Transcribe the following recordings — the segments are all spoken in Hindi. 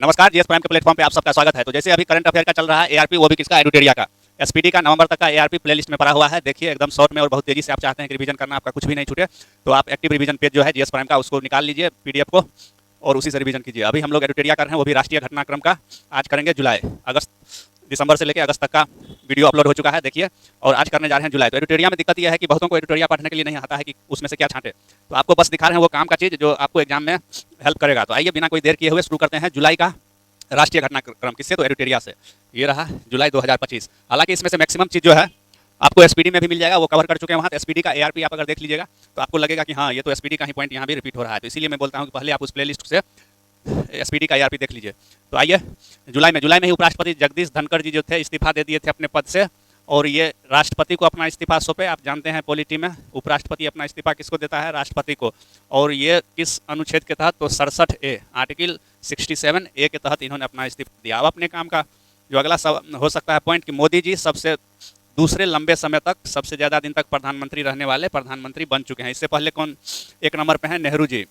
नमस्कार, जीएस प्राइम के प्लेटफॉर्म पे आप सबका स्वागत है। तो जैसे अभी करंट अफेयर का चल रहा है एआरपी, वो भी किसका, एडुटेरिया का। एसपीडी का नवंबर तक का एआरपी प्लेलिस्ट में पड़ा हुआ है। देखिए एकदम शॉर्ट में और बहुत तेजी से आप चाहते हैं कि रिवीजन करना, आपका कुछ भी नहीं छूटे, तो आप एक्टिव रिवीजन पेज जो है जीएस प्राइम का, उसको निकाल लीजिए पीडीएफ को और उसी से रिवीजन कीजिए। अभी हम लोग एडुटेरिया कर रहे हैं, वो भी राष्ट्रीय घटनाक्रम का। आज करेंगे जुलाई, अगस्त, दिसंबर से लेकर अगस्त तक का वीडियो अपलोड हो चुका है, देखिए। और आज करने जा रहे हैं जुलाई। तो एडुटेरिया में दिक्कत यह है कि बहुतों को एडुटेरिया पढ़ने के लिए नहीं आता है कि उसमें से क्या छांटे, तो आपको बस दिखा रहे हैं वो काम का चीज़ जो आपको एग्जाम में हेल्प करेगा। तो आइए बिना कोई देर किए हुए शुरू करते हैं जुलाई का राष्ट्रीय घटनाक्रम। किससे? तो एडुटेरिया से। ये रहा जुलाई 2025। हालांकि इसमें से मैक्सिमम चीज़ जो है आपको एसपीडी में भी मिल जाएगा, वो कवर कर चुके हैं वहाँ। तो एसपीडी का एआरपी आप अगर देख लीजिएगा तो आपको लगेगा कि हाँ, ये तो एसपीडी का ही पॉइंट यहाँ भी रिपीट हो रहा है। तो इसीलिए मैं बोलता हूँ कि पहले आप उस प्लेलिस्ट से एसपीडी का एआरपी देख लीजिए। तो आइए जुलाई में ही उपराष्ट्रपति जगदीश धनखड़ जी जो थे इस्तीफा दे दिए थे अपने पद से, और ये राष्ट्रपति को अपना इस्तीफा सौंपे। आप जानते हैं पॉलिटी में उपराष्ट्रपति अपना इस्तीफा किसको देता है? राष्ट्रपति को। और ये किस अनुच्छेद के तहत? तो 67A, आर्टिकल 67A के तहत इन्होंने अपना इस्तीफा दिया। अब अपने काम का जो अगला हो सकता है पॉइंट कि मोदी जी सबसे दूसरे लंबे समय तक, सबसे ज़्यादा दिन तक प्रधानमंत्री रहने वाले प्रधानमंत्री बन चुके हैं। इससे पहले कौन एक नंबर पे हैं? नेहरू जी।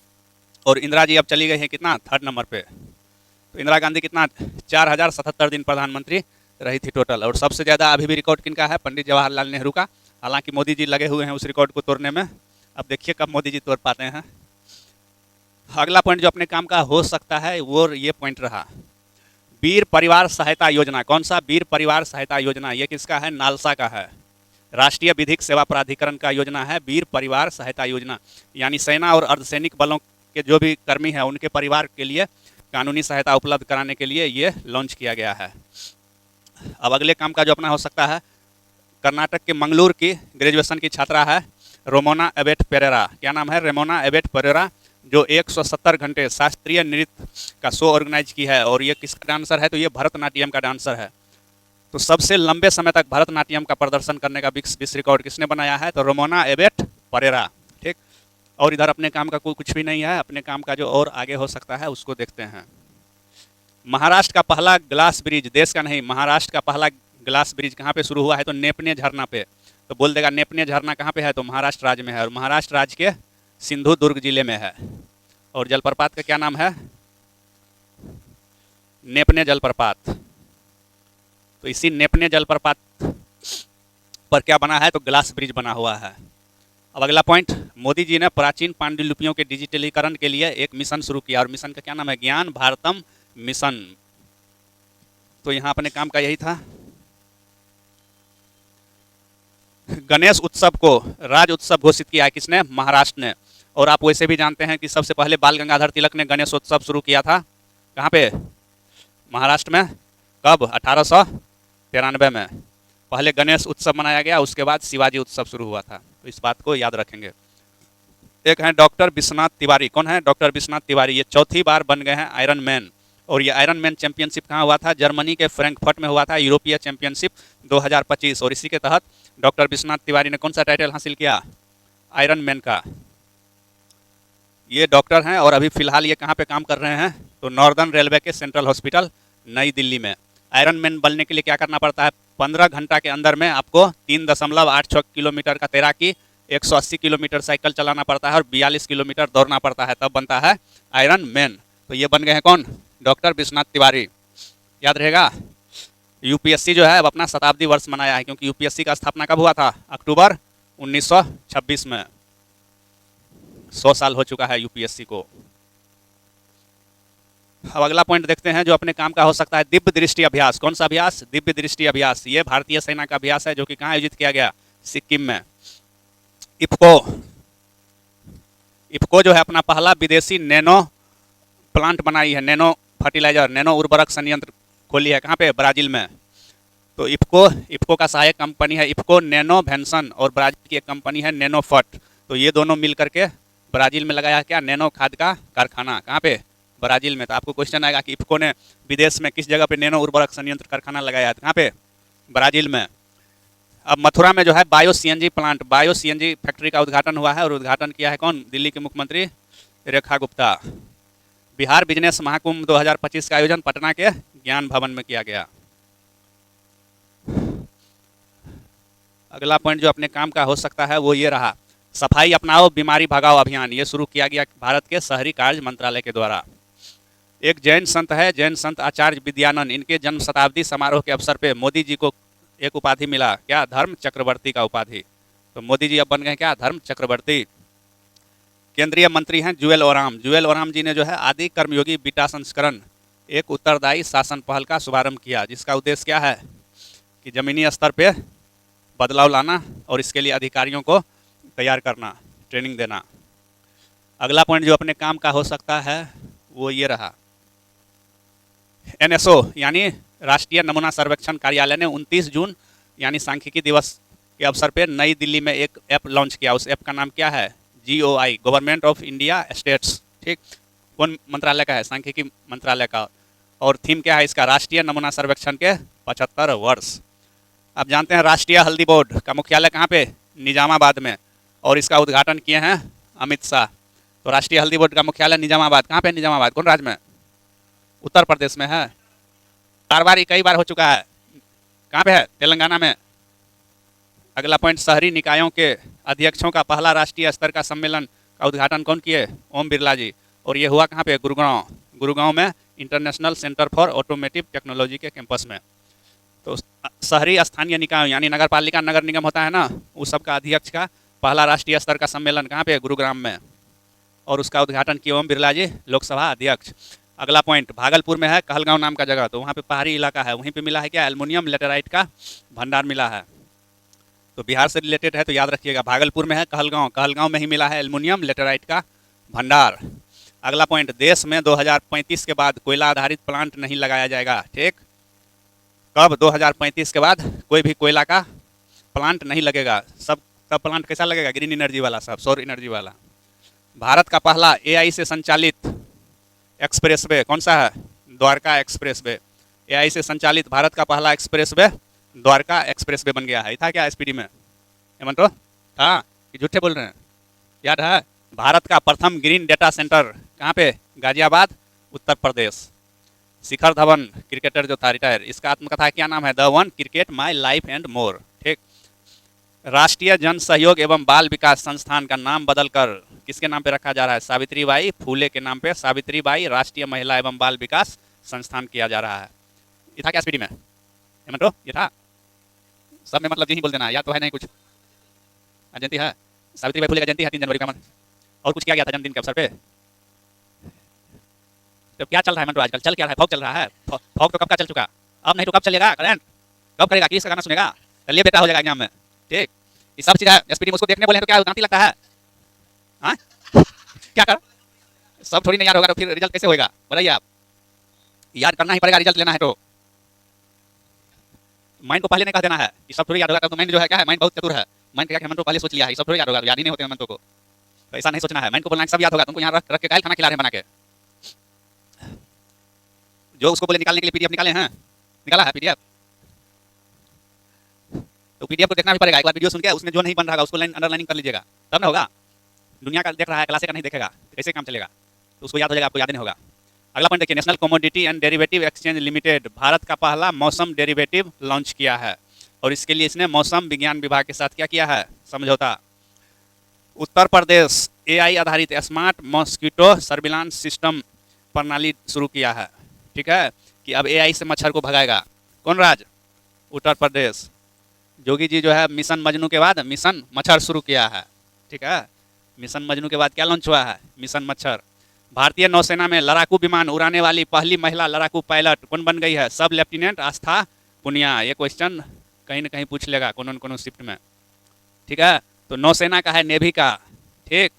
और इंदिरा जी अब चली गई हैं कितना? 3rd नंबर पे। तो इंदिरा गांधी कितना? 4077 दिन प्रधानमंत्री रही थी टोटल। और सबसे ज़्यादा अभी भी रिकॉर्ड किनका है? पंडित जवाहरलाल नेहरू का। हालांकि मोदी जी लगे हुए हैं उस रिकॉर्ड को तोड़ने में। अब देखिए कब मोदी जी तोड़ पाते हैं। अगला पॉइंट जो अपने काम का हो सकता है वो ये पॉइंट रहा, वीर परिवार सहायता योजना। कौन सा? वीर परिवार सहायता योजना। ये किसका है? नालसा का है। राष्ट्रीय विधिक सेवा प्राधिकरण का योजना है वीर परिवार सहायता योजना। यानी सेना और अर्धसैनिक बलों के जो भी कर्मी हैं उनके परिवार के लिए कानूनी सहायता उपलब्ध कराने के लिए ये लॉन्च किया गया है। अब अगले काम का जो अपना हो सकता है, कर्नाटक के मंगलूर की ग्रेजुएशन की छात्रा है रोमोना एबेट पेरेरा। क्या नाम है? रेमोना एबेट पेरेरा, जो 170 घंटे शास्त्रीय नृत्य का शो ऑर्गेनाइज की है। और ये किसका डांसर है? तो ये भरतनाट्यम का डांसर है। तो सबसे लंबे समय तक भरतनाट्यम का प्रदर्शन करने का विश्व रिकॉर्ड किसने बनाया है? तो रोमोना एबेट पेरेरा। ठीक। और इधर अपने काम का कुछ भी नहीं है। अपने काम का जो और आगे हो सकता है उसको देखते हैं। महाराष्ट्र का पहला ग्लास ब्रिज, देश का नहीं, महाराष्ट्र का पहला ग्लास ब्रिज कहाँ पे शुरू हुआ है? तो नेपने झरना पे। तो बोल देगा नेपने झरना कहाँ पे है? तो महाराष्ट्र राज्य में है। और महाराष्ट्र राज्य के सिंधुदुर्ग जिले में है। और जलप्रपात का क्या नाम है? नेपने जलप्रपात। तो इसी नेपने जलप्रपात पर क्या बना है? तो ग्लास ब्रिज बना हुआ है। अब अगला पॉइंट, मोदी जी ने प्राचीन पांडुलिपियों के डिजिटलीकरण के लिए एक मिशन शुरू किया। और मिशन का क्या नाम है? ज्ञान भारतम मिशन। तो यहाँ अपने काम का यही था। गणेश उत्सव को राज्य उत्सव घोषित किया है किसने? महाराष्ट्र ने। और आप वैसे भी जानते हैं कि सबसे पहले बाल गंगाधर तिलक ने गणेशोत्सव शुरू किया था। कहाँ पे? महाराष्ट्र में। कब? 1893 में पहले गणेश उत्सव मनाया गया, उसके बाद शिवाजी उत्सव शुरू हुआ था। तो इस बात को याद रखेंगे। एक है डॉक्टर विश्वनाथ तिवारी। कौन है? डॉक्टर विश्वनाथ तिवारी। ये चौथी बार बन गए हैं आयरन मैन। और ये आयरन मैन चैंपियनशिप कहाँ हुआ था? जर्मनी के फ्रैंकफर्ट में हुआ था, यूरोपीय चैंपियनशिप 2025। और इसी के तहत डॉक्टर विश्वनाथ तिवारी ने कौन सा टाइटल हासिल किया? आयरन मैन का। ये डॉक्टर हैं और अभी फिलहाल ये कहाँ पे काम कर रहे हैं? तो नॉर्दर्न रेलवे के सेंट्रल हॉस्पिटल नई दिल्ली में। आयरन मैन बनने के लिए क्या करना पड़ता है? 15 घंटा के अंदर में आपको 3.86 किलोमीटर का तैराकी, 180 किलोमीटर साइकिल चलाना पड़ता है और 42 किलोमीटर दौड़ना पड़ता है, तब बनता है आयरन मैन। तो ये बन गए हैं कौन? डॉक्टर विश्वनाथ तिवारी। याद रहेगा। यूपीएससी जो है अब अपना शताब्दी वर्ष मनाया है, क्योंकि यूपीएससी का स्थापना कब हुआ था? अक्टूबर 1926 में। 100 साल हो चुका है यूपीएससी को। अब अगला पॉइंट देखते हैं जो अपने काम का हो सकता है, दिव्य दृष्टि अभ्यास। कौन सा अभ्यास? दिव्य दृष्टि अभ्यास। ये भारतीय सेना का अभ्यास है जो कि कहाँ आयोजित किया गया? सिक्किम में। इफ्को जो है अपना पहला विदेशी नैनो प्लांट बनाई है, नैनो फर्टिलाइजर, नैनो उर्वरक संयंत्र खोली है। कहाँ पे? ब्राजील में। तो इफ्को का सहायक कंपनी है इफ्को नैनोवेंशन, और ब्राजील की एक कंपनी है नैनोफर्ट। तो ये दोनों मिल करके ब्राजील में लगाया क्या? नैनो खाद का कारखाना। कहाँ पे? ब्राजील में। तो आपको क्वेश्चन आएगा कि इफ्को ने विदेश में किस जगह पे नैनो उर्वरक संयंत्र कारखाना लगाया है? कहाँ पे? ब्राजील में। अब मथुरा में जो है bio CNG plant, bio CNG factory का उद्घाटन हुआ है। और उद्घाटन किया है कौन? दिल्ली के मुख्यमंत्री रेखा गुप्ता। बिहार बिजनेस महाकुंभ 2025 का आयोजन पटना के ज्ञान भवन में किया गया। अगला पॉइंट जो अपने काम का हो सकता है वो ये रहा, सफाई अपनाओ बीमारी भगाओ अभियान। ये शुरू किया गया भारत के शहरी कार्य मंत्रालय के द्वारा। एक जैन संत है, जैन संत आचार्य विद्यानंद, इनके जन्म शताब्दी समारोह के अवसर पे मोदी जी को एक उपाधि मिला, क्या? धर्म चक्रवर्ती का उपाधि। तो मोदी जी अब बन गए क्या? धर्म चक्रवर्ती। केंद्रीय मंत्री हैं जुएल ओराम। जुएल ओराम जी ने जो है आदि कर्मयोगी बीटा संस्करण एक उत्तरदायी शासन पहल का शुभारंभ किया, जिसका उद्देश्य क्या है कि जमीनी स्तर पे बदलाव लाना और इसके लिए अधिकारियों को तैयार करना, ट्रेनिंग देना। अगला पॉइंट जो अपने काम का हो सकता है वो ये रहा, एनएसओ यानी राष्ट्रीय नमूना सर्वेक्षण कार्यालय ने 29 जून यानी सांख्यिकी दिवस के अवसर पर नई दिल्ली में एक ऐप लॉन्च किया। उस ऐप का नाम क्या है? GOI, government of India states. ठीक, कौन मंत्रालय का है? सांख्यिकी मंत्रालय का। और थीम क्या है इसका? राष्ट्रीय नमूना सर्वेक्षण के 75 वर्ष। आप जानते हैं राष्ट्रीय हल्दी बोर्ड का मुख्यालय कहाँ पे? निजामाबाद में, और इसका उद्घाटन किए हैं अमित शाह। तो राष्ट्रीय हल्दी बोर्ड का मुख्यालय निजामाबाद, कहाँ पे? निजामाबाद। कौन राज्य में? उत्तर प्रदेश में है। कारोबारी कई बार हो चुका है। कहाँ पे है? तेलंगाना में। अगला पॉइंट, शहरी निकायों के अध्यक्षों का पहला राष्ट्रीय स्तर का सम्मेलन का उद्घाटन कौन किए? ओम बिरला जी। और ये हुआ कहाँ पे? गुरुगांव। गुरुगांव में international centre for automotive technology के कैंपस में। तो शहरी स्थानीय निकायों यानी नगर पालिका, नगर निगम होता है ना, उस सब का अध्यक्ष का पहला राष्ट्रीय स्तर का सम्मेलन कहाँ पे? गुरुग्राम में। और उसका उद्घाटन किए ओम बिरला जी, लोकसभा अध्यक्ष। अगला पॉइंट, भागलपुर में है कहलगांव नाम का जगह, तो वहाँ पे पहाड़ी इलाका है, वहीं पे मिला है क्या? एल्युमिनियम लेटेराइट का भंडार मिला है। तो बिहार से रिलेटेड है तो याद रखिएगा, भागलपुर में है कहलगांव, कहलगांव में ही मिला है एल्युमिनियम लेटेराइट का भंडार। अगला पॉइंट, देश में 2035 के बाद कोयला आधारित प्लांट नहीं लगाया जाएगा। ठीक, कब? 2035 के बाद कोई भी कोयला का प्लांट नहीं लगेगा। सब प्लांट कैसा लगेगा? ग्रीन एनर्जी वाला, सब सौर एनर्जी वाला। भारत का पहला AI से संचालित एक्सप्रेसवे कौन सा है? द्वारका एक्सप्रेसवे। AI से संचालित भारत का पहला एक्सप्रेसवे द्वारका एक्सप्रेसवे बन गया है। था क्या SPD में? हेमंत तो था कि झूठे बोल रहे हैं? याद है? भारत का प्रथम ग्रीन डेटा सेंटर कहाँ पे? गाजियाबाद, उत्तर प्रदेश। शिखर धवन क्रिकेटर जो था रिटायर, इसका आत्मकथा क्या नाम है? The one cricket my life and more. ठीक, राष्ट्रीय जन सहयोग एवं बाल विकास संस्थान का नाम बदलकर किसके नाम पे रखा जा रहा है? सावित्रीबाई फूले के नाम पे सावित्रीबाई राष्ट्रीय महिला एवं बाल विकास संस्थान किया जा रहा है। ये था क्या SPD में? हेमंत तो ये था? सब में मतलब जी ही बोल देना, या तो है नहीं कुछ। जयंती है सावित्रीबाई फूले का, जयंती है 3 जनवरी का। और कुछ किया गया था जन्मदिन के अवसर पे? तो क्या चल रहा है हेमंत आजकल? चल क्या रहा है? फॉग चल रहा है। फॉग तो कब का चल चुका, अब नहीं तो कब चलेगा? करंट कब करेगा? किसका गाना सुनेगा? चलिए बेटा हो जाएगा एग्जाम में। ठीक, ये सब चीज है। SPD में उसको देखने बोले तो क्या गांधी लगता है? हाँ क्या कर, सब थोड़ी नहीं याद होगा तो फिर रिजल्ट कैसे होगा? बताइए आप। याद करना ही पड़ेगा, रिजल्ट लेना है तो। माइंड को पहले नहीं कह देना है कि सब थोड़ी याद होगा। तो माइंड जो है क्या है? माइंड बहुत चतुर है। माइंड क्या हेमंत तो पहले सोच लिया है, सब थोड़ी याद होगा, याद ही नहीं होते हेमंत को। तो ऐसा नहीं सोचना है, माइंड को बोलना है सब याद होगा। तुमको यहाँ रख के कायल खाना खिला रहे हैं बना के। जो उसको बोले निकालने के लिए PDF निकाले हैं, निकाला है PDF? तो PDF को देखना भी पड़ेगा। एक बार वीडियो सुन के उसमें जो नहीं बन रहा उसको लाइन अंडरलाइनिंग कर लीजिएगा, तब ना होगा। दुनिया का देख रहा है, क्लासे का नहीं देखेगा तो कैसे काम चलेगा? तो उसको याद हो जाएगा, आपको याद नहीं होगा। अगला पॉइंट देखिए, national commodity and derivative exchange limited Bharat का पहला मौसम डेरिवेटिव लॉन्च किया है, और इसके लिए इसने मौसम विज्ञान विभाग के साथ क्या किया है? समझौता। उत्तर प्रदेश AI आधारित स्मार्ट मॉस्किटो सर्विलांस सिस्टम प्रणाली शुरू किया है। ठीक है, कि अब AI से मच्छर को भगाएगा। कौन राज्य? उत्तर प्रदेश। जोगी जी जो है मिशन मजनू के बाद मिशन मच्छर शुरू किया है। ठीक है, मिशन मजनू के बाद क्या लॉन्च हुआ है? मिशन मच्छर। भारतीय नौसेना में लड़ाकू विमान उड़ाने वाली पहली महिला लड़ाकू पायलट कौन बन गई है? सब लेफ्टिनेंट आस्था पुनिया। ये क्वेश्चन कहीं ना कहीं पूछ लेगा कोनो न कोनो शिफ्ट में। ठीक है, तो नौसेना का है, नेवी का। ठीक,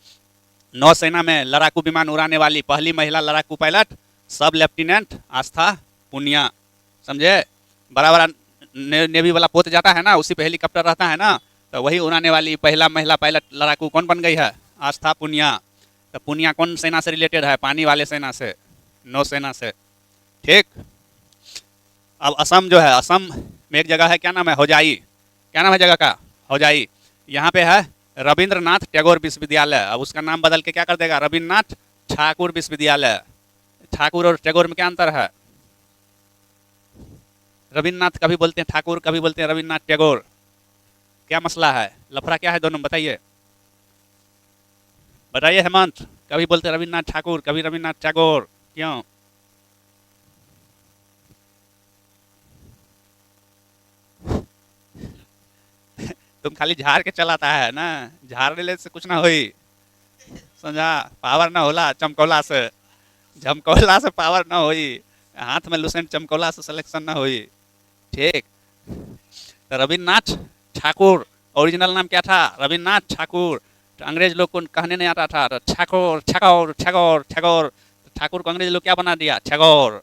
नौसेना में लड़ाकू विमान उड़ाने वाली पहली महिला लड़ाकू पायलट सब लेफ्टिनेंट आस्था पुनिया। समझे? बड़ा बड़ा नेवी वाला पोत जाता है ना, उसी पे हेलीकॉप्टर रहता है ना, तो वही उड़ाने वाली पहला महिला पायलट लड़ाकू कौन बन गई है? आस्था पुनिया। तो पुनिया कौन सेना से रिलेटेड है? पानी वाले सेना से, नौसेना से। ठीक, अब असम जो है, असम में एक जगह है, क्या नाम है? होजाई। क्या नाम है जगह का? होजाई। यहाँ पे है रविंद्रनाथ टैगोर विश्वविद्यालय। अब उसका नाम बदल के क्या कर देगा? रविन्द्रनाथ ठाकुर विश्वविद्यालय। ठाकुर और टैगोर में क्या अंतर है? रविन्द्रनाथ कभी बोलते हैं ठाकुर, कभी बोलते हैं रविन्द्रनाथ टैगोर। क्या मसला है? लफड़ा क्या है दोनों? बताइए बताइए हेमंत। कभी बोलते हैं रविन्द्रनाथ ठाकुर, कभी रविन्द्रनाथ टैगोर, क्यों? तुम खाली झाड़ के चलाता है ना, झाड़ने से कुछ ना होई, समझा। पावर ना होला चमकौला से, झमकौला से पावर ना होई, हाथ में लुसेंट चमकौला से सिलेक्शन ना होई। ठीक। तो रविन्द्रनाथ ठाकुर ओरिजिनल नाम क्या था? रविन्द्रनाथ ठाकुर। तो अंग्रेज लोग को कहने नहीं आता था, तो ठाकुर ठगौर ठगौर ठगौर, तो ठाकुर को अंग्रेज लोग क्या बना दिया? ठगौर।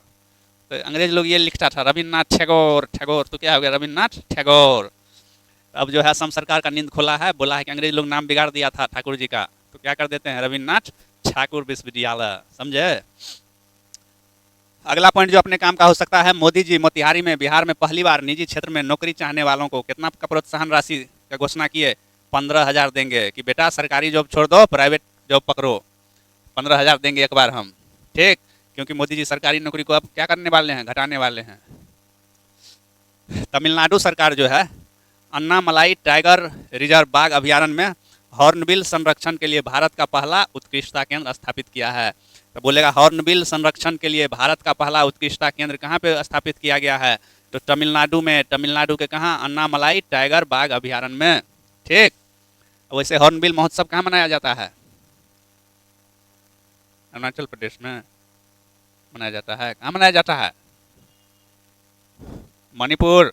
तो अंग्रेज लोग ये लिखता था रविन्द्रनाथ ठगौर ठगौर, तो क्या हो गया? रविन्द्रनाथ ठगौर। अब जो है असम सरकार का नींद खोला है, बोला है कि अंग्रेज लोग नाम बिगाड़ दिया था ठाकुर जी का, तो क्या कर देते हैं? रविन्द्रनाथ ठाकुर विश्वविद्यालय। समझे? अगला पॉइंट जो अपने काम का हो सकता है, मोदी जी मोतिहारी में बिहार में पहली बार निजी क्षेत्र में नौकरी चाहने वालों को कितना का प्रोत्साहन राशि का घोषणा किए? 15,000 देंगे कि बेटा सरकारी जॉब छोड़ दो, प्राइवेट जॉब पकड़ो, 15,000 देंगे एक बार हम। ठीक। क्योंकि मोदी जी सरकारी नौकरी को अब क्या करने वाले हैं? घटाने वाले हैं। तमिलनाडु सरकार जो है अन्नामलाई टाइगर रिजर्व बाघ अभ्यारण्य में हॉर्नबिल संरक्षण के लिए भारत का पहला उत्कृष्टता केंद्र स्थापित किया है। तो बोलेगा हॉर्नबिल संरक्षण के लिए भारत का पहला उत्कृष्टता केंद्र कहाँ पे स्थापित किया गया है? तो तमिलनाडु में। तमिलनाडु के कहाँ? अन्नामलाई टाइगर बाघ अभ्यारण्य में। ठीक। वैसे हॉर्नबिल महोत्सव कहाँ मनाया जाता है? अरुणाचल प्रदेश में मनाया जाता है। कहाँ मनाया जाता है? मणिपुर।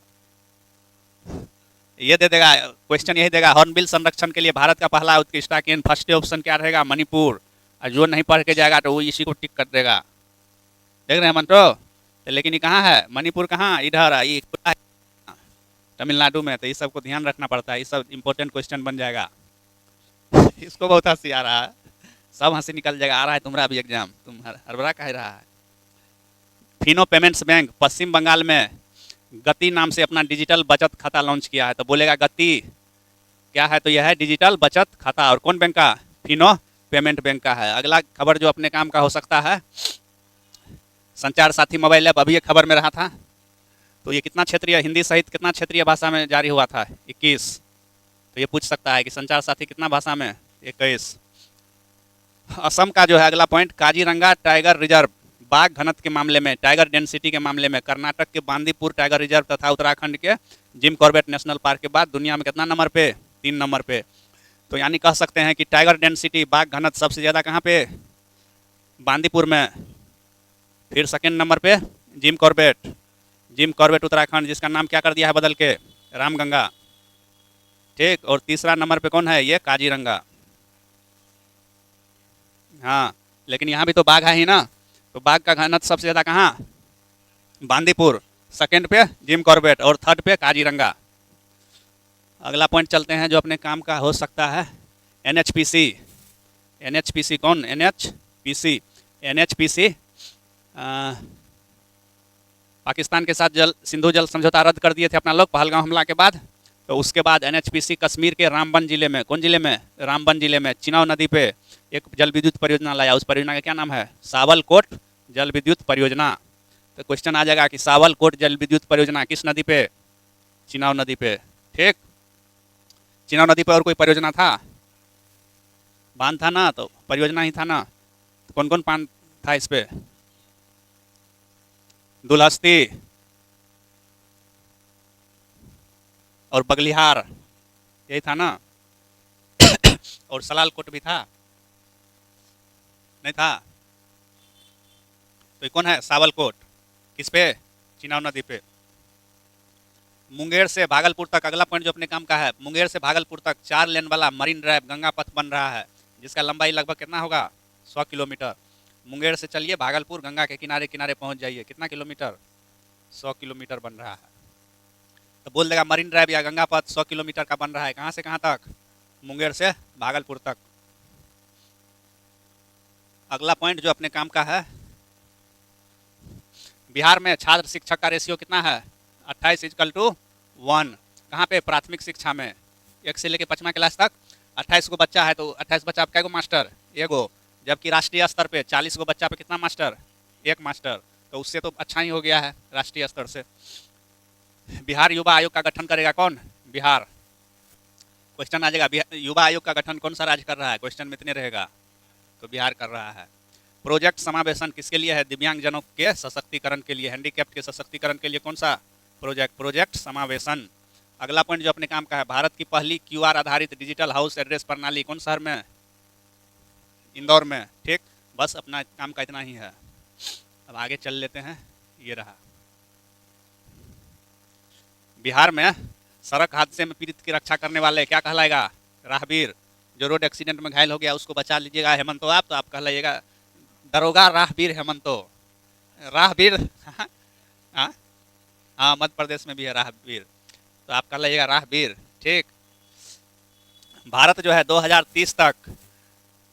ये दे देगा क्वेश्चन, यही देगा हॉर्नबिल संरक्षण के लिए भारत का पहला उत्कृष्टता केंद्र। फर्स्ट ऑप्शन क्या रहेगा? मणिपुर। और जो नहीं पढ़ के जाएगा तो वो इसी को टिक कर देगा। देख रहे हैं मंत्रो? तो लेकिन ये कहाँ है? मणिपुर कहाँ? इधर ये तमिलनाडु में। तो इस सब को ध्यान रखना पड़ता है, ये सब इंपॉर्टेंट क्वेश्चन बन जाएगा। इसको बहुत हंसी आ रहा है, सब हंसी निकल जाएगा। आ रहा है तुम्हारा भी एग्जाम, तुम हरबरा कह रहा है। फिनो पेमेंट्स बैंक पश्चिम बंगाल में गति नाम से अपना डिजिटल बचत खाता लॉन्च किया है। तो बोलेगा गति क्या है? तो यह है डिजिटल बचत खाता। और कौन बैंक का? फिनो पेमेंट बैंक का है। अगला खबर जो अपने काम का हो सकता है, संचार साथी मोबाइल ऐप, अभी एक खबर में रहा था। तो ये कितना क्षेत्रीय, हिंदी सहित कितना क्षेत्रीय भाषा में जारी हुआ था? 21। तो ये पूछ सकता है कि संचार साथी कितना भाषा में? 21। असम का जो है अगला पॉइंट, काजीरंगा टाइगर रिजर्व बाघ घनत्व के मामले में, टाइगर डेंसिटी के मामले में कर्नाटक के बांदीपुर टाइगर रिजर्व तथा उत्तराखंड के जिम कॉर्बेट नेशनल पार्क के बाद दुनिया में कितना नंबर पे? 3 नंबर पे। तो यानी कह सकते हैं कि टाइगर डेंसिटी बाघ घनत्व सबसे ज़्यादा कहाँ पे? बांदीपुर में। फिर सेकेंड नंबर पे Jim Corbett, Jim Corbett Uttarakhand, जिसका नाम क्या कर दिया है बदल के? रामगंगा। ठीक। और तीसरा नंबर पे कौन है? ये काजीरंगा। हाँ, लेकिन यहाँ भी तो बाघ है ही ना, तो बाघ का घनत्व सबसे ज़्यादा कहाँ? बांदीपुर। सेकेंड पे जिम कॉर्बेट और थर्ड पे काजीरंगा। अगला पॉइंट चलते हैं जो अपने काम का हो सकता है, NHPC। NHPC कौन? NHPC। NHPC पाकिस्तान के साथ सिंधु जल समझौता रद्द कर दिए थे अपना लोग पहलगाम हमला के बाद। तो उसके बाद NHPC कश्मीर के रामबन जिले में, कौन जिले में? रामबन जिले में चिनाव नदी पे एक जल विद्युत परियोजना लाया। उस परियोजना का क्या नाम है? सावलकोट जल विद्युत परियोजना। तो क्वेश्चन आ जाएगा कि सावलकोट जल विद्युत परियोजना किस नदी पे? चिनाव नदी पे। ठीक। चिनाव नदी पे और कोई परियोजना था? बांध था ना, तो परियोजना ही था ना। तो कौन कौन बांध था इस पे? दुलहस्ती और बगलिहार, यही था ना। और सलालकोट भी था, नहीं था? तो ये कौन है? सावलकोट। किस पे? चिनाव नदी पे। मुंगेर से भागलपुर तक, अगला पॉइंट जो अपने काम का है, मुंगेर से भागलपुर तक 4 लेन वाला मरीन ड्राइव गंगा पथ बन रहा है, जिसका लंबाई लगभग कितना होगा? 100 किलोमीटर। मुंगेर से चलिए भागलपुर, गंगा के किनारे किनारे पहुंच जाइए, कितना किलोमीटर? 100 किलोमीटर बन रहा है। तो बोल देगा मरीन ड्राइव या गंगा पथ 100 किलोमीटर का बन रहा है। कहाँ से कहाँ तक? मुंगेर से भागलपुर तक। अगला पॉइंट जो अपने काम का है, बिहार में छात्र शिक्षक का रेशियो कितना है? 28:1। कहाँ पे? प्राथमिक शिक्षा में, 1 से लेकर 5वां क्लास तक 28 गो बच्चा है, तो 28 बच्चा पे कैगो मास्टर? एगो। जबकि राष्ट्रीय स्तर पे 40 गो बच्चा पे कितना मास्टर? 1 मास्टर। तो उससे तो अच्छा ही हो गया है राष्ट्रीय स्तर से। बिहार युवा आयोग का गठन करेगा कौन? बिहार। क्वेश्चन आ जाएगा युवा आयोग का गठन कौन सा राज्य कर रहा है? क्वेश्चन में इतने रहेगा, तो बिहार कर रहा है। प्रोजेक्ट समावेशन किसके लिए है? दिव्यांगजनों के सशक्तिकरण के लिए, हैंडीकैप्ड के सशक्तिकरण के लिए। कौन सा प्रोजेक्ट? प्रोजेक्ट समावेशन। अगला पॉइंट जो अपने काम का है, भारत की पहली क्यूआर आधारित डिजिटल हाउस एड्रेस प्रणाली कौन शहर में? इंदौर में। ठीक, बस अपना काम का इतना ही है। अब आगे चल लेते हैं। ये रहा बिहार में सड़क हादसे में पीड़ित की रक्षा करने वाले क्या कहलाएगा? राहगीर। जो रोड एक्सीडेंट में घायल हो गया उसको बचा लीजिएगा हेमंतो आप, तो आप कहलाइएगा दरोगा राहगीर हेमंतो। राहगीर हाँ हाँ, मध्य प्रदेश में भी है राहगीर, तो आप कहलाइएगा राहगीर। ठीक, भारत जो है 2030 तक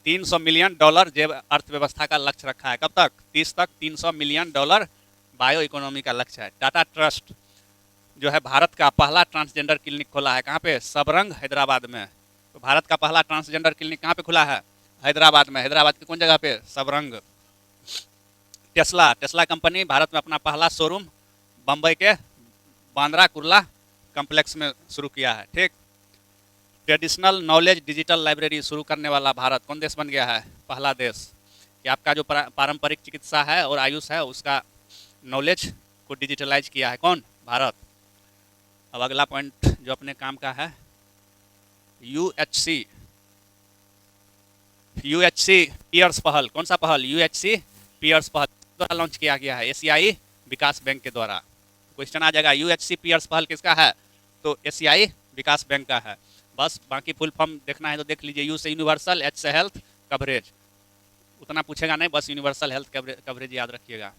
$300 मिलियन जैव अर्थव्यवस्था का लक्ष्य रखा है। कब तक? 30 तक $300 मिलियन बायो इकोनॉमी का लक्ष्य है। टाटा ट्रस्ट जो है भारत का पहला ट्रांसजेंडर क्लिनिक खोला है। कहाँ पे? सबरंग, हैदराबाद में। तो भारत का पहला ट्रांसजेंडर क्लिनिक कहाँ पे खुला है? हैदराबाद में। हैदराबाद की कौन जगह पे? सबरंग। टेस्ला कंपनी भारत में अपना पहला शोरूम बम्बई के बांद्रा कुर्ला कम्प्लेक्स में शुरू किया है। ठीक, ट्रेडिशनल नॉलेज डिजिटल लाइब्रेरी शुरू करने वाला भारत कौन देश बन गया है? पहला देश। कि आपका जो पारंपरिक चिकित्सा है और आयुष है उसका नॉलेज को डिजिटलाइज किया है कौन? भारत। अब अगला पॉइंट जो अपने काम का है, यूएचसी पियर्स पहल। कौन सा पहल? यूएचसी पियर्स पहल द्वारा लॉन्च किया गया है एशियाई विकास बैंक के द्वारा। क्वेश्चन आ जाएगा यूएचसी पियर्स पहल किसका है? तो एशियाई विकास बैंक का है। बस बाकी फुल फॉर्म देखना है तो देख लीजिए। यू से यूनिवर्सल, एच से हेल्थ कवरेज, उतना पूछेगा नहीं, बस यूनिवर्सल हेल्थ कवरेज याद रखिएगा।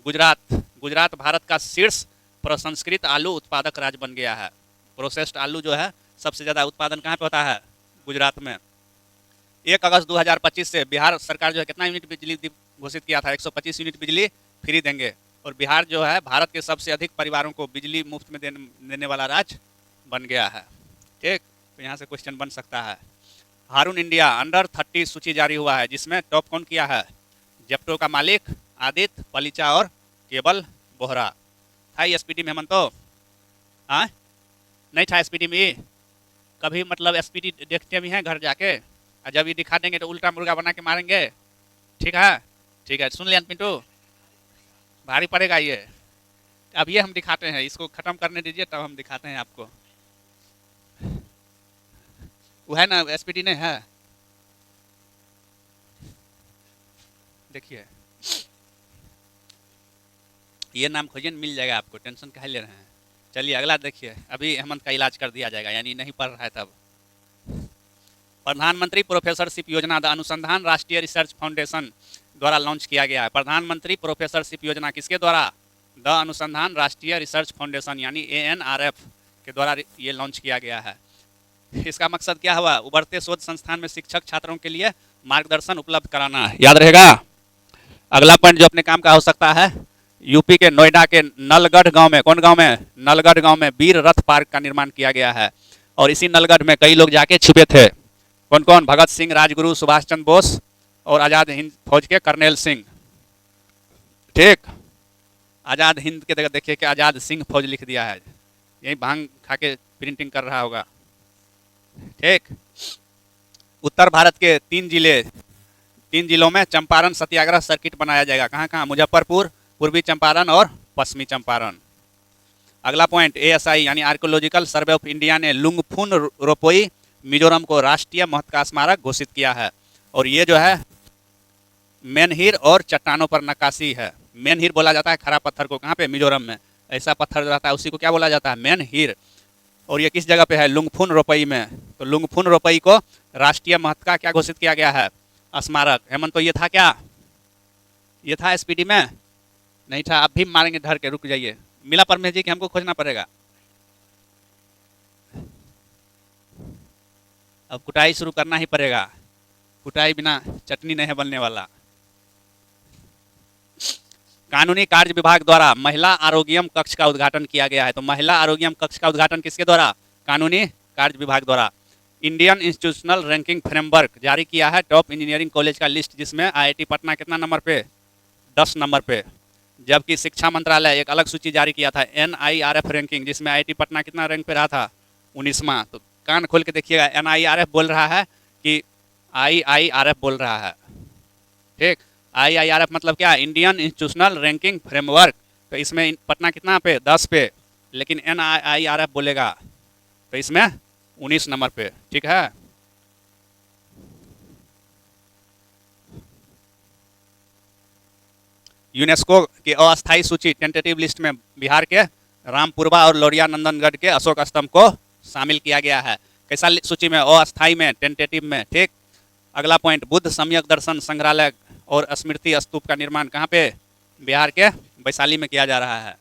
गुजरात भारत का शीर्ष प्रसंस्कृत आलू उत्पादक राज्य बन गया है। प्रोसेस्ड आलू जो है सबसे ज़्यादा उत्पादन कहाँ पे होता है? गुजरात में। 1 अगस्त 2025 से बिहार सरकार जो है कितना यूनिट बिजली घोषित किया था? 125 यूनिट बिजली फ्री देंगे। और बिहार जो है भारत के सबसे अधिक परिवारों को बिजली मुफ्त में देने वाला राज्य बन गया है। ठीक, तो यहाँ से क्वेश्चन बन सकता है। हारून इंडिया अंडर 30 सूची जारी हुआ है जिसमें टॉप कौन किया है? जेप्टो का मालिक आदित्य पलीचा और केवल बोहरा। था एसपीडी में हेमंतो? हाँ, नहीं था एसपीडी में कभी? मतलब एसपीडी देखते भी हैं घर जाके, और जब ये दिखा देंगे तो उल्टा मुर्गा बना के मारेंगे। ठीक है, ठीक है, सुन लिया पिंटू, भारी पड़ेगा ये। अब ये हम दिखाते हैं, इसको खत्म करने दीजिए तब हम दिखाते हैं आपको। वो है ना एसपीडी ने है, देखिए ये नाम खोजिए मिल जाएगा आपको, टेंशन काहे ले रहे हैं। चलिए अगला देखिए। अभी हेमंत का इलाज कर दिया जाएगा, यानी नहीं पढ़ रहा है तब। प्रधानमंत्री प्रोफेसरशिप योजना द अनुसंधान राष्ट्रीय रिसर्च फाउंडेशन द्वारा लॉन्च किया गया है। प्रधानमंत्री प्रोफेसरशिप योजना किसके द्वारा? द अनुसंधान राष्ट्रीय रिसर्च फाउंडेशन यानी ANRF के द्वारा ये लॉन्च किया गया है। इसका मकसद क्या हुआ? उभरते शोध संस्थान में शिक्षक छात्रों के लिए मार्गदर्शन उपलब्ध कराना है। याद रहेगा। अगला पॉइंट जो अपने काम का हो सकता है, यूपी के नोएडा के नलगढ़ गांव में, कौन गांव में? नलगढ़ गांव में वीर रथ पार्क का निर्माण किया गया है। और इसी नलगढ़ में कई लोग जाके छुपे थे। कौन कौन? भगत सिंह, राजगुरु, सुभाष चंद्र बोस और आज़ाद हिंद फौज के कर्नल सिंह। ठीक, आज़ाद हिंद के जगह देखिए कि आज़ाद सिंह फौज लिख दिया है, यही भांग खा के प्रिंटिंग कर रहा होगा। ठीक, उत्तर भारत के 3 जिलों में चंपारण सत्याग्रह सर्किट बनाया जाएगा। कहाँ कहाँ? मुजफ्फरपुर, पूर्वी चंपारण और पश्चिमी चंपारण। अगला पॉइंट, ASI यानी आर्कियोलॉजिकल सर्वे ऑफ इंडिया ने लुंगफुन रोपोई मिजोरम को राष्ट्रीय महत्व का स्मारक घोषित किया है। और ये जो है मेनहिर और चट्टानों पर नक्काशी है। मेनहिर बोला जाता है खरा पत्थर को, कहाँ पे? मिजोरम में। ऐसा पत्थर जो रहता है उसी को क्या बोला जाता है? मेनहिर। और ये किस जगह पे है? लुंगफुन रोपई में। तो लुंगफुन रोपई को राष्ट्रीय महत्व का क्या घोषित किया गया है? स्मारक। हेमंत तो ये था क्या? ये था एसपीडी में? नहीं था। अब भी मारेंगे धर के, रुक जाइए। मिला परमेश जी कि हमको खोजना पड़ेगा। अब कुटाई शुरू करना ही पड़ेगा, कुटाई बिना चटनी नहीं बनने वाला। कानूनी कार्य विभाग द्वारा महिला आरोग्यम कक्ष का उद्घाटन किया गया है। तो महिला आरोग्यम कक्ष का उद्घाटन किसके द्वारा? कानूनी कार्य विभाग द्वारा। इंडियन इंस्टीट्यूशनल रैंकिंग फ्रेमवर्क जारी किया है टॉप इंजीनियरिंग कॉलेज का लिस्ट, जिसमें IIT पटना कितना नंबर पे? 10 नंबर पे। जबकि शिक्षा मंत्रालय एक अलग सूची जारी किया था NIRF रैंकिंग, जिसमें IIT पटना कितना रैंक पे रहा था? 19वां। तो कान खोल के देखिएगा, NIRF बोल रहा है कि IIRF बोल रहा है। ठीक, IIRF मतलब क्या? Indian institutional ranking framework. तो इसमें पटना कितना पे? 10 पे, लेकिन NIRF बोलेगा। तो इसमें 19 नंबर पे, ठीक है। यूनेस्को की अस्थायी सूची टेंटेटिव लिस्ट में बिहार के रामपुरवा और लोरिया नंदनगढ़ के अशोक स्तंभ को शामिल किया गया है। कैसा सूची में? अस्थायी में, टेंटेटिव में, ठीक। अगला पॉइंट, बुद्ध सम्यक दर्शन संग्रहालय और स्मृति स्तूप का निर्माण कहाँ पे? बिहार के वैशाली में किया जा रहा है।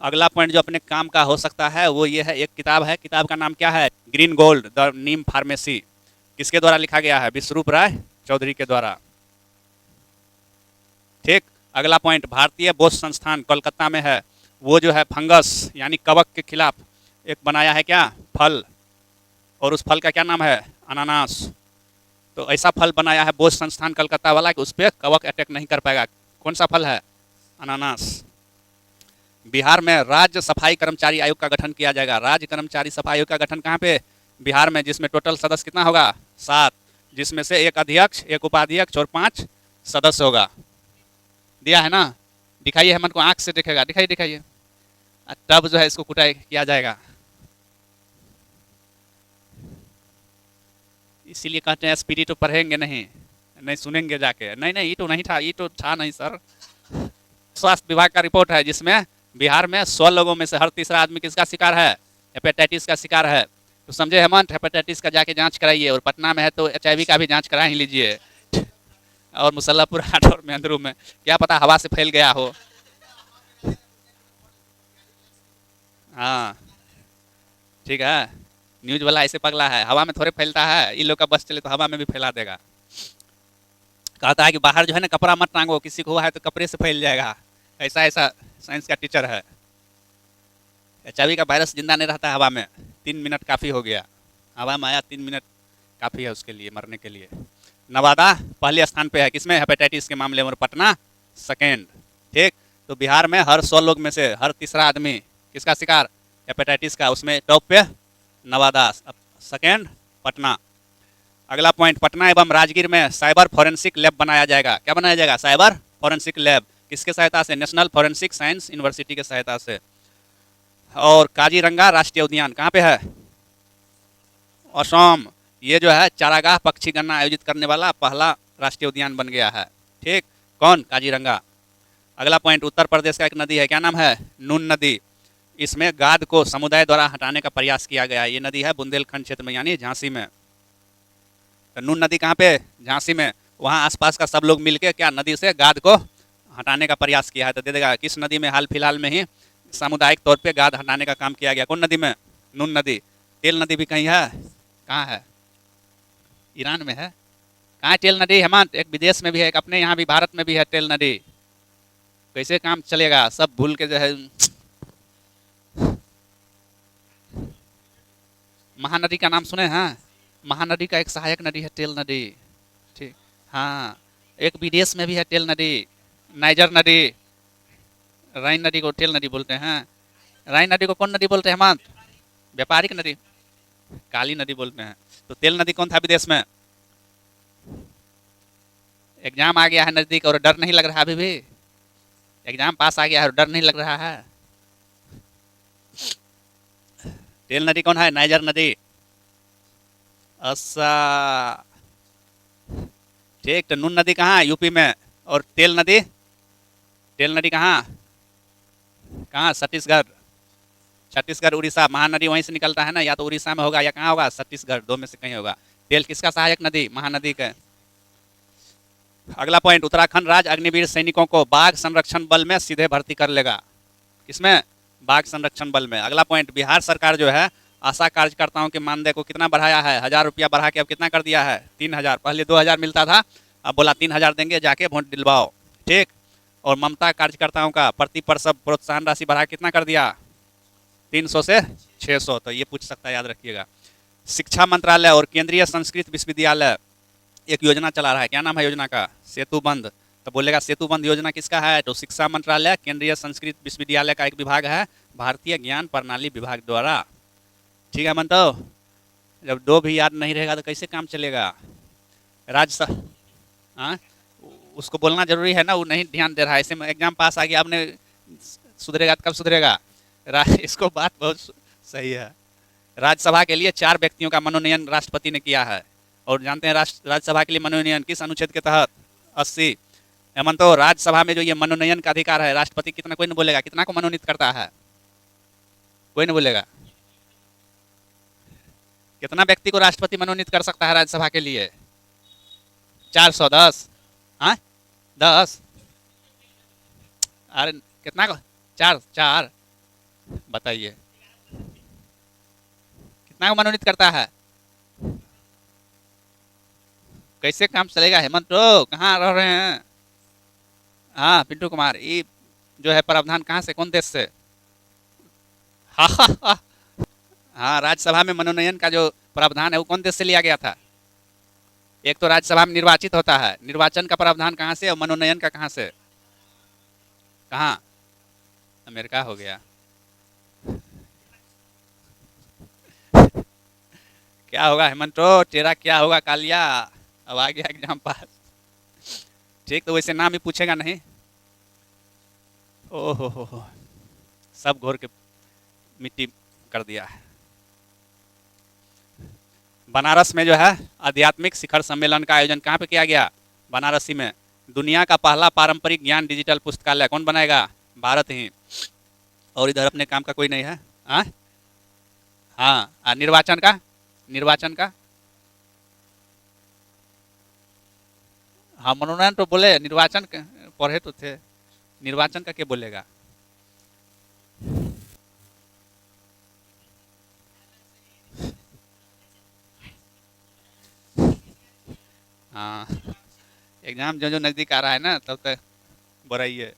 अगला पॉइंट जो अपने काम का हो सकता है वो ये है, एक किताब है, किताब का नाम क्या है? Green gold the Neem pharmacy. किसके द्वारा लिखा गया है? विश्वरूप राय चौधरी के द्वारा, ठीक। अगला पॉइंट, भारतीय बोस संस्थान कोलकाता में है, वो जो है फंगस यानी कवक के खिलाफ एक बनाया है क्या? फल, और उस फल का क्या नाम है? अनानास। तो ऐसा फल बनाया है बोस संस्थान कलकत्ता वाला कि उस पर कवक अटैक नहीं कर पाएगा। कौन सा फल है? अनानास। बिहार में राज्य सफाई कर्मचारी आयोग का गठन किया जाएगा। राज्य कर्मचारी सफाई आयोग का गठन कहाँ पे? बिहार में, जिसमें टोटल सदस्य कितना होगा? 7, जिसमें से एक अध्यक्ष, एक उपाध्यक्ष और 5 सदस्य होगा। दिया है ना? दिखाइए हेमंत को, आंख से दिखेगा, दिखाइए दिखाइए। तब जो है इसको कुटाई किया जाएगा। इसीलिए कहते हैं एसपीडी तो पढ़ेंगे नहीं, नहीं सुनेंगे जाके। नहीं नहीं, ये तो नहीं था, ये तो था नहीं सर। स्वास्थ्य विभाग का रिपोर्ट है जिसमें बिहार में 100 लोगों में से हर तीसरा आदमी किसका शिकार है? हेपेटाइटिस का शिकार है। तो समझे हेमंत, हेपेटाइटिस का जाके जांच कराइए, और पटना में है तो HIV का भी जांच करा ही लीजिए। और मुसल्लापुर हाट और मेहंदरू में क्या पता हवा से फैल गया हो। हाँ ठीक है, न्यूज वाला ऐसे पगला है, हवा में थोड़े फैलता है, इन लोग का बस चले तो हवा में भी फैला देगा। कहता है कि बाहर जो है ना कपड़ा मत टांगो, किसी को हुआ है तो कपड़े से फैल जाएगा। ऐसा ऐसा साइंस का टीचर है। HIV का वायरस जिंदा नहीं रहता है हवा में, 3 मिनट काफ़ी हो गया। हवा में आया 3 मिनट काफ़ी है उसके लिए, मरने के लिए। नवादा पहले स्थान पे है किसमें? हेपेटाइटिस के मामले में। और पटना सेकेंड, ठीक। तो बिहार में हर 100 लोग में से हर तीसरा आदमी किसका शिकार? हेपेटाइटिस का। उसमें टॉप पे नवादा, सेकेंड पटना। अगला पॉइंट, पटना एवं राजगीर में साइबर फॉरेंसिक लैब बनाया जाएगा। क्या बनाया जाएगा? Cyber forensic lab. किसके सहायता से? नेशनल फॉरेंसिक साइंस यूनिवर्सिटी के सहायता से। और काजीरंगा राष्ट्रीय उद्यान कहाँ पे है? असम। ये जो है चारागाह पक्षी गणना आयोजित करने वाला पहला राष्ट्रीय उद्यान बन गया है, ठीक। कौन? काजीरंगा। अगला पॉइंट, उत्तर प्रदेश का एक नदी है, क्या नाम है? नून नदी। इसमें गाद को समुदाय द्वारा हटाने का प्रयास किया गया। ये नदी है बुंदेलखंड क्षेत्र में, यानी झांसी में। तो नून नदी कहाँ पे? झांसी में। वहाँ आसपास का सब लोग मिलके क्या नदी से गाद को हटाने का प्रयास किया है। तो दे देगा किस नदी में? हाल फिलहाल में ही सामुदायिक तौर पे गाद हटाने का काम किया गया। कौन नदी में? नून नदी। तेल नदी भी कहीं है? कहाँ है? ईरान में है। कहाँ है तेल नदी हेमंत? एक विदेश में भी है, एक अपने यहाँ भी भारत में भी है तेल नदी। कैसे काम चलेगा? सब भूल के जो है। महानदी का नाम सुने हैं? महानदी का एक सहायक नदी है तेल नदी, ठीक। हाँ, एक विदेश में भी है तेल नदी, नाइजर नदी। राइन नदी को तेल नदी बोलते हैं। राइन नदी को कौन नदी बोलते हैं हेमंत? व्यापारिक नदी, काली नदी बोलते हैं। तो तेल नदी कौन था विदेश में? एग्जाम आ गया है नजदीक और डर नहीं लग रहा? अभी भी एग्जाम पास आ गया है और डर नहीं लग रहा है? तेल नदी कौन है? नाइजर नदी। अच्छा ठीक। तो नून नदी कहाँ? यूपी में। और तेल नदी? तेल नदी कहाँ? कहाँ? छत्तीसगढ़। छत्तीसगढ़ उड़ीसा। महानदी वहीं से निकलता है ना, या तो उड़ीसा में होगा या कहाँ होगा? छत्तीसगढ़, दो में से कहीं होगा। तेल किसका सहायक नदी? महानदी का। अगला पॉइंट, उत्तराखंड राज्य अग्निवीर सैनिकों को बाघ संरक्षण बल में सीधे भर्ती कर लेगा। किसमें? बाघ संरक्षण बल में। अगला पॉइंट, बिहार सरकार जो है आशा कार्यकर्ताओं के मानदेय को कितना बढ़ाया है? 1000 रुपया बढ़ा के अब कितना कर दिया है? 3000। पहले 2000 मिलता था, अब बोला 3000 देंगे, जाके वोट दिलवाओ, ठीक। और ममता कार्यकर्ताओं का प्रति प्रसव प्रोत्साहन राशि बढ़ा कितना कर दिया? 300 से 600। तो ये पूछ सकता है, याद रखिएगा। शिक्षा मंत्रालय और केंद्रीय संस्कृत विश्वविद्यालय एक योजना चला रहा है। क्या नाम है योजना का? सेतुबंध। तो बोलेगा सेतुबंध योजना किसका है? तो शिक्षा मंत्रालय, केंद्रीय संस्कृत विश्वविद्यालय का एक विभाग है, भारतीय ज्ञान प्रणाली विभाग द्वारा, ठीक है। मनतो जब 2 भी याद नहीं रहेगा तो कैसे काम चलेगा? राज्य हाँ, उसको बोलना जरूरी है ना, वो नहीं ध्यान दे रहा है। ऐसे में एग्जाम पास आ गया, आपने सुधरेगा तो कब सुधरेगा? इसको बात बहुत सही है। राज्यसभा के लिए 4 व्यक्तियों का मनोनयन राष्ट्रपति ने किया है। और जानते हैं राज्यसभा के लिए मनोनयन किस अनुच्छेद के तहत? 80। हेमंतो, राज्यसभा में जो ये मनोनयन का अधिकार है, राष्ट्रपति कितना, कोई नहीं बोलेगा, कितना को मनोनीत करता है? कोई नहीं बोलेगा। कितना व्यक्ति को राष्ट्रपति मनोनीत कर सकता है राज्यसभा के लिए? 410। हाँ 10। अरे कितना को? 4 4 बताइए कितना को मनोनीत करता है? कैसे काम चलेगा हेमंत? कहाँ रह रहे हैं? हाँ पिंटू कुमार, ये जो है प्रावधान कहाँ से, कौन देश से? हाँ हाँ हाँ हाँ, राज्यसभा में मनोनयन का जो प्रावधान है वो कौन देश से लिया गया था? एक तो राज्यसभा में निर्वाचित होता है, निर्वाचन का प्रावधान कहाँ से और मनोनयन का कहाँ से? कहाँ? अमेरिका हो गया। क्या होगा हेमंतो, तेरा क्या होगा कालिया? अब आ गया एग्जाम पास। ठीक, तो वैसे नाम ही पूछेगा नहीं। ओहो हो, सब घोर के मिट्टी कर दिया है। बनारस में जो है आध्यात्मिक शिखर सम्मेलन का आयोजन कहाँ पे किया गया? बनारसी में। दुनिया का पहला पारंपरिक ज्ञान डिजिटल पुस्तकालय कौन बनाएगा? भारत ही। और इधर अपने काम का कोई नहीं है। हाँ हाँ, निर्वाचन का, निर्वाचन का, हाँ मनोनयन तो बोले, निर्वाचन पढ़े तो थे, निर्वाचन का क्या बोलेगा? हाँ, एग्जाम जो जो नज़दीक आ रहा है ना, तब तक बुराई है।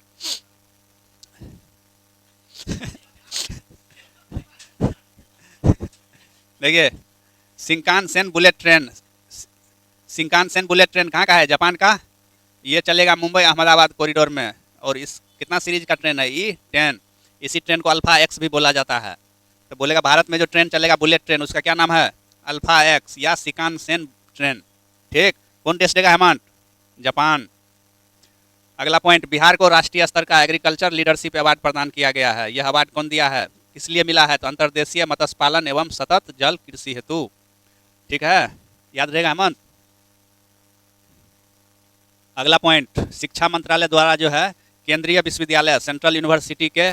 देखिए, Shinkansen bullet train, Shinkansen bullet train कहाँ का है? जापान का। ये चलेगा मुंबई अहमदाबाद कॉरिडोर में। और इस कितना सीरीज का ट्रेन है? E10। इसी ट्रेन को अल्फा एक्स भी बोला जाता है। तो बोलेगा भारत में जो ट्रेन चलेगा बुलेट ट्रेन, उसका क्या नाम है? अल्फा एक्स या शिंकानसेन ट्रेन। ठीक, कौन देश देगा हेमंत? जापान। अगला पॉइंट, बिहार को राष्ट्रीय स्तर का एग्रीकल्चर लीडरशिप अवार्ड प्रदान किया गया है। यह अवार्ड कौन दिया है, किस लिए मिला है? तो अंतर्देशीय मत्स्य पालन एवं सतत जल कृषि हेतु। ठीक है, याद रहेगा हेमंत। अगला पॉइंट, शिक्षा मंत्रालय द्वारा जो है केंद्रीय विश्वविद्यालय सेंट्रल यूनिवर्सिटी के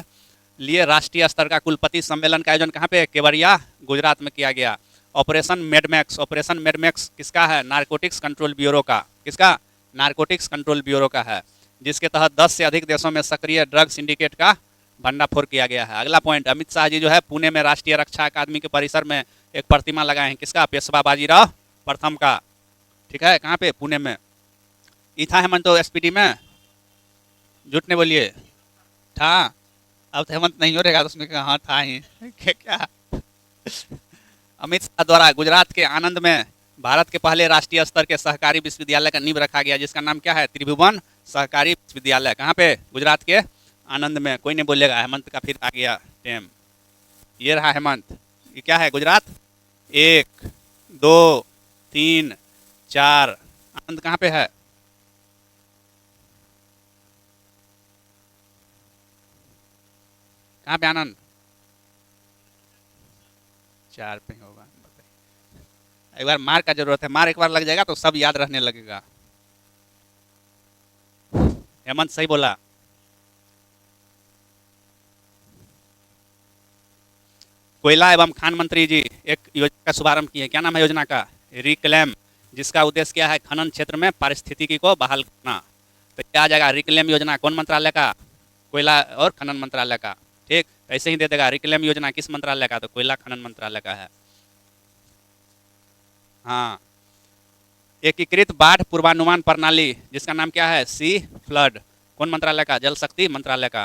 लिए राष्ट्रीय स्तर का कुलपति सम्मेलन का आयोजन कहाँ पे? केवड़िया, गुजरात में किया गया। ऑपरेशन मेडमैक्स, ऑपरेशन मेडमैक्स किसका है? नारकोटिक्स कंट्रोल ब्यूरो का। किसका? नारकोटिक्स कंट्रोल ब्यूरो का है, जिसके तहत 10 से अधिक देशों में सक्रिय ड्रग सिंडिकेट का भंडाफोड़ किया गया है। अगला पॉइंट, अमित शाह जी जो है पुणे में राष्ट्रीय रक्षा अकादमी के परिसर में एक प्रतिमा लगाए हैं। किसका? पेशवा बाजीराव प्रथम का। ठीक है, कहाँ पे? पुणे में। ये था हेमंत तो SPD में, झूठ नहीं बोलिए। था, अब तो हेमंत नहीं हो रहेगा तो उसमें कहा हाँ था ही। क्या? अमित शाह द्वारा गुजरात के आनंद में भारत के पहले राष्ट्रीय स्तर के सहकारी विश्वविद्यालय का नींव रखा गया, जिसका नाम क्या है? त्रिभुवन सहकारी विश्वविद्यालय। कहाँ पे? गुजरात के आनंद में। कोई नहीं बोलेगा, हेमंत का फिर आ गया टेम। ये रहा हेमंत, ये क्या है? गुजरात। 1 2 3 4। आनंद कहाँ पे है? कहाँ पे आनंद? 4 पे होगा। एक बार मार का जरूरत है, मार एक बार लग जाएगा तो सब याद रहने लगेगा। हेमंत सही बोला। कोयला एवं खान मंत्री जी एक योजना का शुभारंभ किए। क्या नाम है योजना का? रिक्लेम, जिसका उद्देश्य क्या है? खनन क्षेत्र में पारिस्थितिकी को बहाल करना। तो क्या आ जाएगा? रिक्लेम योजना कौन मंत्रालय का? कोयला और खनन मंत्रालय का। ठीक, ऐसे ही दे देगा। रिक्लेम योजना किस मंत्रालय का? तो कोयला खनन मंत्रालय का है। हाँ, एकीकृत बाढ़ पूर्वानुमान प्रणाली, जिसका नाम क्या है? सी फ्लड, कौन मंत्रालय का? जल शक्ति मंत्रालय का।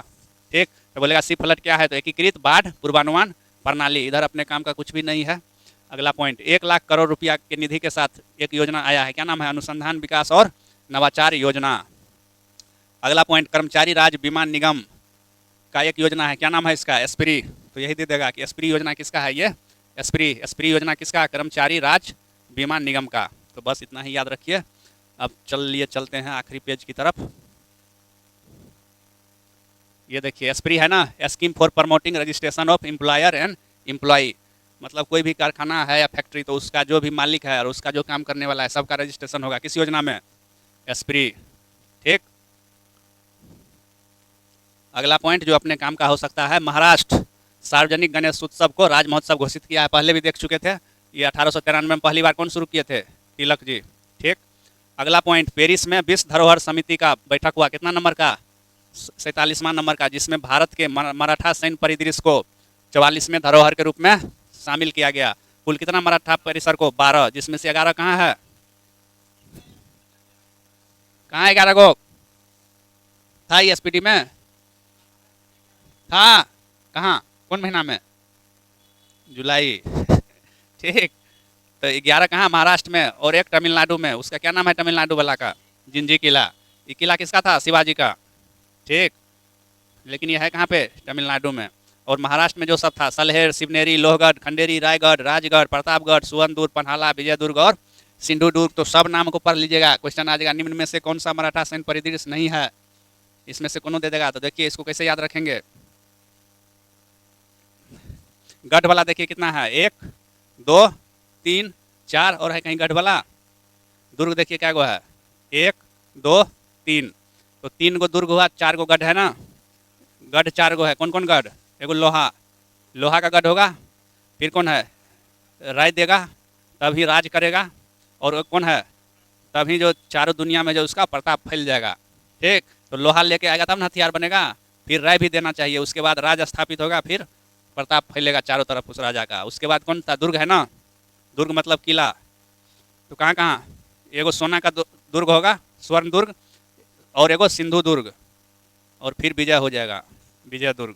ठीक, तो बोलेगा सी फ्लड क्या है? तो एकीकृत बाढ़ पूर्वानुमान प्रणाली। इधर अपने काम का कुछ भी नहीं है। अगला पॉइंट, 1 लाख करोड़ रुपया के निधि के साथ एक योजना आया है। क्या नाम है? अनुसंधान विकास और नवाचार योजना। अगला पॉइंट, कर्मचारी राज्य बीमा निगम का एक योजना है। क्या नाम है इसका? एस्पिरी। तो यही दे देगा कि एस्पिरी योजना किसका है? ये एस्पिरी। एस्पिरी योजना किसका? कर्मचारी राज्य बीमा निगम का। तो बस इतना ही याद रखिए। अब चलते हैं आखिरी पेज की तरफ। ये देखिए एस्पिरी है ना, scheme for promoting registration of employer and employee. मतलब कोई भी कारखाना है या फैक्ट्री, तो उसका जो भी मालिक है और उसका जो काम करने वाला है सबका रजिस्ट्रेशन होगा किस योजना में? एसपीडी। ठीक। अगला पॉइंट जो अपने काम का हो सकता है, महाराष्ट्र सार्वजनिक गणेश उत्सव को राज महोत्सव घोषित किया है। पहले भी देख चुके थे, ये 1893 में पहली बार कौन शुरू किए थे? तिलक जी। ठीक। अगला पॉइंट, पेरिस में विश्व धरोहर समिति का बैठक हुआ, कितना नंबर का? 47वां नंबर का, जिसमें भारत के मराठा सैन्य परिदृश्य को 44वें धरोहर के रूप में शामिल किया गया। कुल कितना मराठा परिसर को? 12, जिसमें से 11 कहाँ है? कहाँ 11 को था? ये एसपीडी में था। कहाँ? कौन महीना में? जुलाई। ठीक। तो 11 कहाँ? महाराष्ट्र में, और एक तमिलनाडु में। उसका क्या नाम है तमिलनाडु वाला का? जिंजी किला। ये किला किसका था? शिवाजी का। ठीक। लेकिन ये है कहाँ पे? तमिलनाडु में। और महाराष्ट्र में जो सब था, सलहेर, शिवनेरी, लोहगढ़, खंडेरी, रायगढ़, राजगढ़, प्रतापगढ़, सुवर्णदुर्ग, पन्हाला, विजयदुर्ग और सिंधुदुर्ग। तो सब नाम को पढ़ लीजिएगा, क्वेश्चन आ जाएगा। निम्न में से कौन सा मराठा सैन्य परिदृश्य नहीं है? इसमें से कौन दे देगा? तो देखिए इसको कैसे याद रखेंगे। गढ़ वाला देखिए कितना है? 1 2 3 4, और है कहीं गढ़ वाला? दुर्ग देखिए क्या गो है? 1 2 3। तो 3 गो दुर्ग हुआ, 4 गो गढ़ है ना? गढ़ 4 गो है। कौन कौन गढ़? एगो लोहा, लोहा का गढ़ होगा। फिर कौन है? राय देगा तभी राज करेगा। और कौन है? तभी जो चारों दुनिया में जो उसका प्रताप फैल जाएगा। ठीक। तो लोहा लेके आएगा तब ना हथियार बनेगा। फिर राय भी देना चाहिए, उसके बाद राज स्थापित होगा, फिर प्रताप फैलेगा चारों तरफ उस राजा का। उसके बाद कौन था? दुर्ग है ना? दुर्ग मतलब किला। तो कहाँ कहाँ? एगो सोना का दुर्ग होगा, स्वर्ण दुर्ग, और एगो सिंधु दुर्ग, और फिर विजय हो जाएगा, विजय दुर्ग।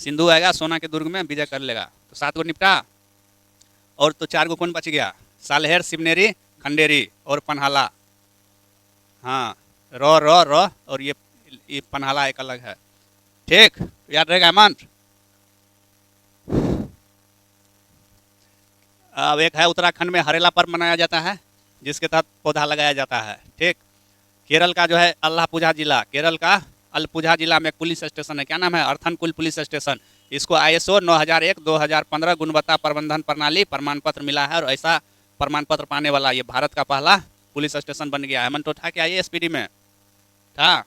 सिंधु आएगा सोना के दुर्ग में, विजय कर लेगा। तो 7 गो निपटा। और तो 4 गो कौन बच गया? सालहेर, शिवनेरी, खंडेरी और पन्हाला। हाँ, रो रो रो, और ये पन्हाला एक अलग है। ठीक, याद रहेगा हेमंत? अब एक है उत्तराखंड में हरेला पर्व मनाया जाता है, जिसके तहत पौधा लगाया जाता है। ठीक। केरल का जो है अल्लापुझा जिला, केरल का अल्पुझा जिला में एक पुलिस स्टेशन है, क्या नाम है? अर्थनकुल पुलिस स्टेशन। इसको ISO 9001-2015 गुणवत्ता प्रबंधन प्रणाली प्रमाण पत्र मिला है, और ऐसा प्रमाण पत्र पाने वाला ये भारत का पहला पुलिस स्टेशन बन गया है। हेमंत तो था क्या ये एसपीडी में? था।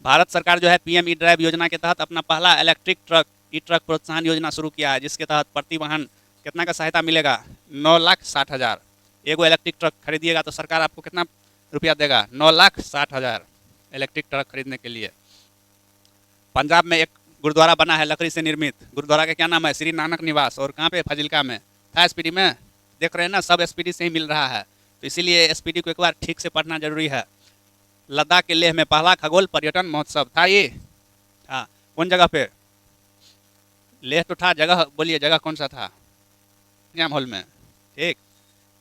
भारत सरकार जो है PM ई ड्राइव योजना के तहत अपना पहला इलेक्ट्रिक ट्रक ई ट्रक प्रोत्साहन योजना शुरू किया है, जिसके तहत प्रति वाहन कितना का सहायता मिलेगा? 9,60,000। एगो इलेक्ट्रिक ट्रक खरीदिएगा तो सरकार आपको कितना रुपया देगा? 9,60,000 इलेक्ट्रिक ट्रक खरीदने के लिए। पंजाब में एक गुरुद्वारा बना है लकड़ी से निर्मित, गुरुद्वारा का क्या नाम है? श्री नानक निवास। और कहाँ पे? फाजिल्का में। था एसपीडी में? देख रहे हैं ना, सब एसपीडी से ही मिल रहा है। तो इसीलिए एसपीडी को एक बार ठीक से पढ़ना जरूरी है। लद्दाख के लेह में पहला खगोल पर्यटन महोत्सव था, ये था कौन जगह पे? लेह तो था, जगह बोलिए, जगह कौन सा था? एग्जाम हॉल में। ठीक।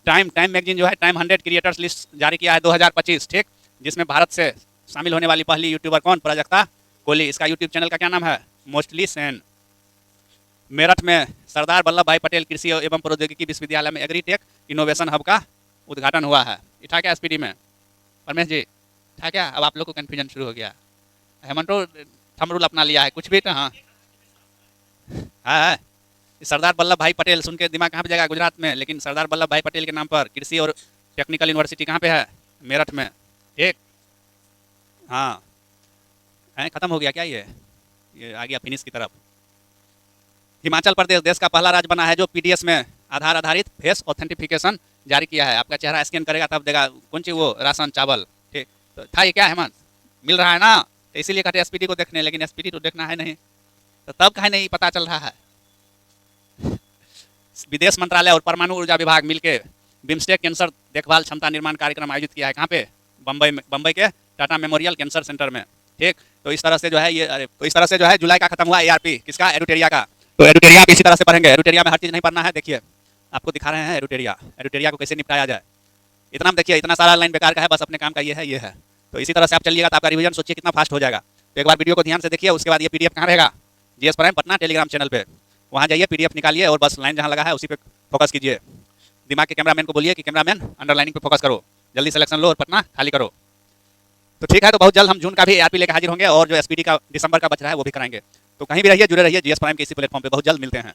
टाइम मैगजीन जो है टाइम 100 क्रिएटर्स लिस्ट जारी किया है 2025। ठीक। जिसमें भारत से शामिल होने वाली पहली यूट्यूबर कौन? प्राजक्ता कोहली। इसका यूट्यूब चैनल का क्या नाम है? मोस्टली सेन। मेरठ में सरदार वल्लभ भाई पटेल कृषि एवं प्रौद्योगिकी विश्वविद्यालय में एग्रीटेक इनोवेशन हब का उद्घाटन हुआ है। ये था क्या एसपीडी में? परमेश जी था क्या? अब आप लोग को कन्फ्यूजन शुरू हो गया। हेमंत तो थंब रूल अपना लिया है कुछ भी। हाँ है। सरदार वल्लभ भाई पटेल सुन के दिमाग कहाँ पे जाएगा? गुजरात में। लेकिन सरदार वल्लभ भाई पटेल के नाम पर कृषि और टेक्निकल यूनिवर्सिटी कहाँ पे है? मेरठ में। ठीक। हाँ है, खत्म हो गया क्या? ये आ गया फिनिश की तरफ। हिमाचल प्रदेश देश का पहला राज्य बना है जो PDS में आधार आधारित फेस ऑथेंटिफिकेशन जारी किया है। आपका चेहरा स्कैन करेगा तब देगा कौन सी वो राशन चावल। ठीक। तो था ये क्या हेमंत? मिल रहा है ना? तो इसीलिए कहते एसपीडी को देखने, लेकिन एसपीडी तो देखना है नहीं, तो तब कहीं नहीं पता चल रहा है। विदेश मंत्रालय और परमाणु ऊर्जा विभाग मिलकर बिम्स्टेक कैंसर देखभाल क्षमता निर्माण कार्यक्रम आयोजित किया है। कहाँ पे? बम्बई के टाटा मेमोरियल कैंसर सेंटर में। ठीक। तो इस तरह से जो है ये जुलाई का खत्म हुआ ARP किसका? एडुटेरिया का। तो एडुटेरिया आप इसी तरह से पढ़ेंगे। एडुटेरिया में हर चीज़ नहीं पढ़ना है। देखिए आपको दिखा रहे हैं एडुटेरिया को कैसे निपटाया जाए। इतना देखिए, इतना सारा लाइन बेकार का है, बस अपने काम का ये है। तो इसी तरह से आप चलिएगा तो आपका रिवीजन सोचिए कितना फास्ट हो जाएगा। तो एक बार वीडियो को ध्यान से देखिए, उसके बाद ये PDF कहाँ रहेगा? GS prime Patna Telegram channel पे, वहाँ जाइए, PDF निकालिए और बस लाइन जहाँ लगा है उसी पे फोकस कीजिए। दिमाग के कैमरामैन को बोलिए कि कैमरामैन अंडरलाइनिंग पे फोकस करो, जल्दी सिलेक्शन लो और पटना खाली करो। तो ठीक है, तो बहुत जल्द हम जून का भी ARP लेकर हाजिर होंगे, और जो SPD का दिसंबर का बच रहा है वो भी कराएंगे। तो कहीं भी रहिए, जुड़े रहिए GS प्राइम के इसी प्लेटफॉर्म पे। बहुत जल्द मिलते हैं।